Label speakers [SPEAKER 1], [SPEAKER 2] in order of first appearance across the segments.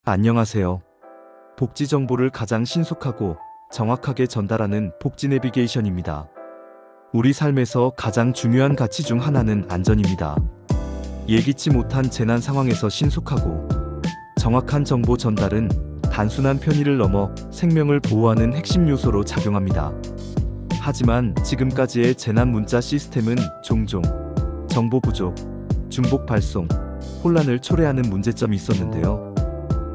[SPEAKER 1] 안녕하세요. 복지 정보를 가장 신속하고 정확하게 전달하는 복지 내비게이션입니다. 우리 삶에서 가장 중요한 가치 중 하나는 안전입니다. 예기치 못한 재난 상황에서 신속하고 정확한 정보 전달은 단순한 편의를 넘어 생명을 보호하는 핵심 요소로 작용합니다. 하지만 지금까지의 재난 문자 시스템은 종종 정보 부족, 중복 발송, 혼란을 초래하는 문제점이 있었는데요.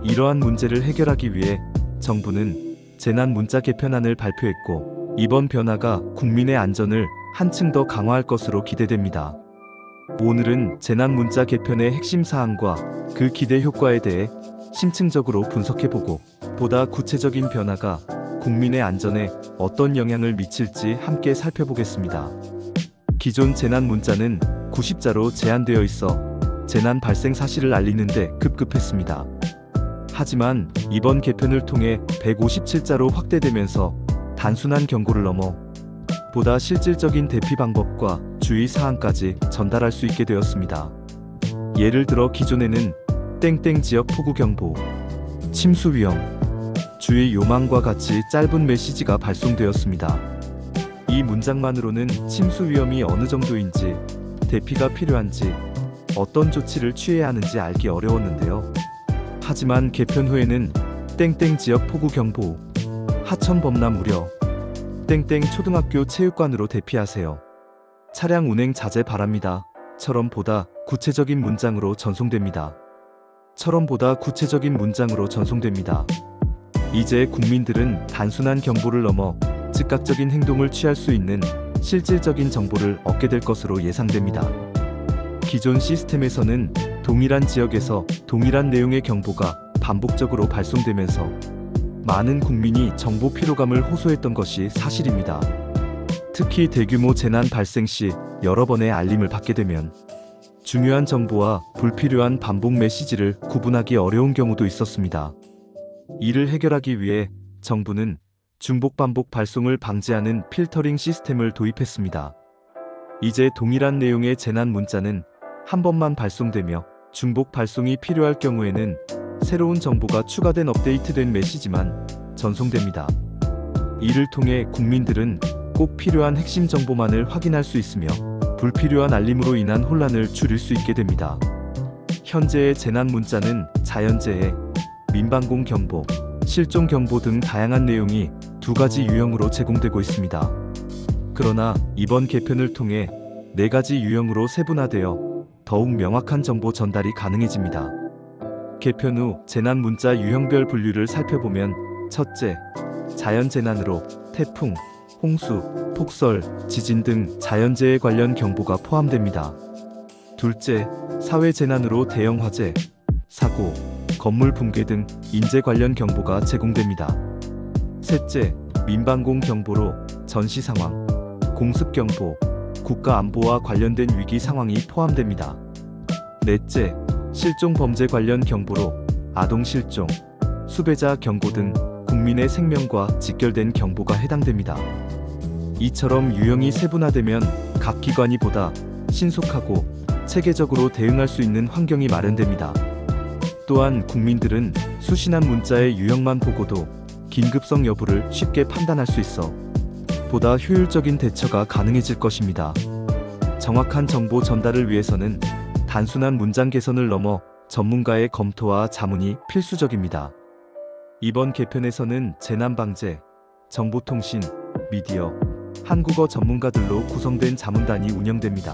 [SPEAKER 1] 이러한 문제를 해결하기 위해 정부는 재난 문자 개편안을 발표했고, 이번 변화가 국민의 안전을 한층 더 강화할 것으로 기대됩니다. 오늘은 재난 문자 개편의 핵심 사항과 그 기대 효과에 대해 심층적으로 분석해보고, 보다 구체적인 변화가 국민의 안전에 어떤 영향을 미칠지 함께 살펴보겠습니다. 기존 재난 문자는 90자로 제한되어 있어 재난 발생 사실을 알리는 데 급급했습니다. 하지만 이번 개편을 통해 157자로 확대되면서 단순한 경고를 넘어 보다 실질적인 대피 방법과 주의 사항까지 전달할 수 있게 되었습니다. 예를 들어 기존에는 땡땡 지역 폭우 경보, 침수 위험, 주의 요망과 같이 짧은 메시지가 발송되었습니다. 이 문장만으로는 침수 위험이 어느 정도인지, 대피가 필요한지, 어떤 조치를 취해야 하는지 알기 어려웠는데요. 하지만 개편 후에는 땡땡 지역 폭우 경보, 하천 범람 우려, 땡땡 초등학교 체육관으로 대피하세요, 차량 운행 자제 바랍니다 처럼 보다 구체적인 문장으로 전송됩니다. 이제 국민들은 단순한 경보를 넘어 즉각적인 행동을 취할 수 있는 실질적인 정보를 얻게 될 것으로 예상됩니다. 기존 시스템에서는 동일한 지역에서 동일한 내용의 경보가 반복적으로 발송되면서 많은 국민이 정보 피로감을 호소했던 것이 사실입니다. 특히 대규모 재난 발생 시 여러 번의 알림을 받게 되면 중요한 정보와 불필요한 반복 메시지를 구분하기 어려운 경우도 있었습니다. 이를 해결하기 위해 정부는 중복 반복 발송을 방지하는 필터링 시스템을 도입했습니다. 이제 동일한 내용의 재난 문자는 한 번만 발송되며, 중복 발송이 필요할 경우에는 새로운 정보가 추가된 업데이트된 메시지만 전송됩니다. 이를 통해 국민들은 꼭 필요한 핵심 정보만을 확인할 수 있으며 불필요한 알림으로 인한 혼란을 줄일 수 있게 됩니다. 현재의 재난 문자는 자연재해, 민방공 경보, 실종 경보 등 다양한 내용이 두 가지 유형으로 제공되고 있습니다. 그러나 이번 개편을 통해 네 가지 유형으로 세분화되어 더욱 명확한 정보 전달이 가능해집니다. 개편 후 재난 문자 유형별 분류를 살펴보면, 첫째, 자연재난으로 태풍, 홍수, 폭설, 지진 등 자연재해 관련 경보가 포함됩니다. 둘째, 사회재난으로 대형 화재, 사고, 건물 붕괴 등 인재 관련 경보가 제공됩니다. 셋째, 민방공 경보로 전시 상황, 공습 경보, 국가 안보와 관련된 위기 상황이 포함됩니다. 넷째, 실종 범죄 관련 경보로 아동 실종, 수배자 경고 등 국민의 생명과 직결된 경보가 해당됩니다. 이처럼 유형이 세분화되면 각 기관이 보다 신속하고 체계적으로 대응할 수 있는 환경이 마련됩니다. 또한 국민들은 수신한 문자의 유형만 보고도 긴급성 여부를 쉽게 판단할 수 있어 보다 효율적인 대처가 가능해질 것입니다. 정확한 정보 전달을 위해서는 단순한 문장 개선을 넘어 전문가의 검토와 자문이 필수적입니다. 이번 개편에서는 재난방재, 정보통신, 미디어, 한국어 전문가들로 구성된 자문단이 운영됩니다.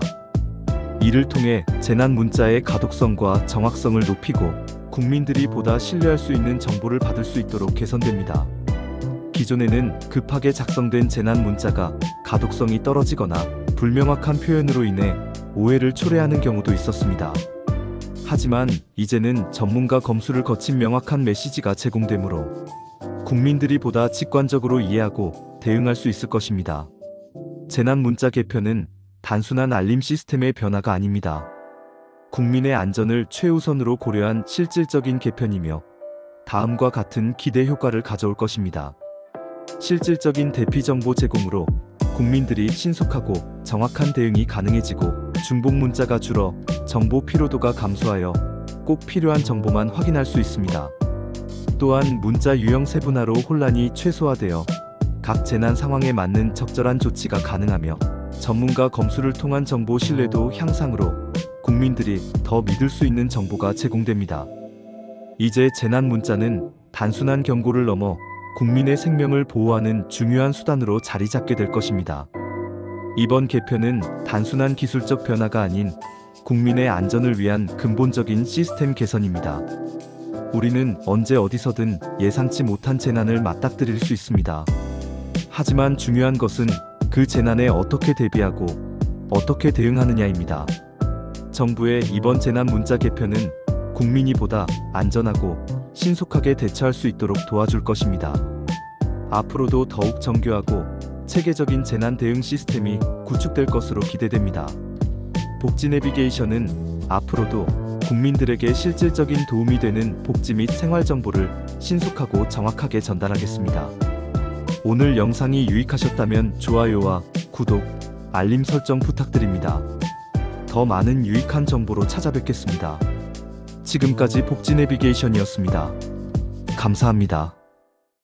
[SPEAKER 1] 이를 통해 재난 문자의 가독성과 정확성을 높이고 국민들이 보다 신뢰할 수 있는 정보를 받을 수 있도록 개선됩니다. 기존에는 급하게 작성된 재난 문자가 가독성이 떨어지거나 불명확한 표현으로 인해 오해를 초래하는 경우도 있었습니다. 하지만 이제는 전문가 검수를 거친 명확한 메시지가 제공되므로 국민들이 보다 직관적으로 이해하고 대응할 수 있을 것입니다. 재난 문자 개편은 단순한 알림 시스템의 변화가 아닙니다. 국민의 안전을 최우선으로 고려한 실질적인 개편이며 다음과 같은 기대 효과를 가져올 것입니다. 실질적인 대피 정보 제공으로 국민들이 신속하고 정확한 대응이 가능해지고, 중복 문자가 줄어 정보 피로도가 감소하여 꼭 필요한 정보만 확인할 수 있습니다. 또한 문자 유형 세분화로 혼란이 최소화되어 각 재난 상황에 맞는 적절한 조치가 가능하며 전문가 검수를 통한 정보 신뢰도 향상으로 국민들이 더 믿을 수 있는 정보가 제공됩니다. 이제 재난 문자는 단순한 경고를 넘어 국민의 생명을 보호하는 중요한 수단으로 자리 잡게 될 것입니다. 이번 개편은 단순한 기술적 변화가 아닌 국민의 안전을 위한 근본적인 시스템 개선입니다. 우리는 언제 어디서든 예상치 못한 재난을 맞닥뜨릴 수 있습니다. 하지만 중요한 것은 그 재난에 어떻게 대비하고 어떻게 대응하느냐입니다. 정부의 이번 재난 문자 개편은 국민이 보다 안전하고 신속하게 대처할 수 있도록 도와줄 것입니다. 앞으로도 더욱 정교하고 체계적인 재난 대응 시스템이 구축될 것으로 기대됩니다. 복지 내비게이션은 앞으로도 국민들에게 실질적인 도움이 되는 복지 및 생활 정보를 신속하고 정확하게 전달하겠습니다. 오늘 영상이 유익하셨다면 좋아요와 구독, 알림 설정 부탁드립니다. 더 많은 유익한 정보로 찾아뵙겠습니다. 지금까지 복지 내비게이션이었습니다. 감사합니다.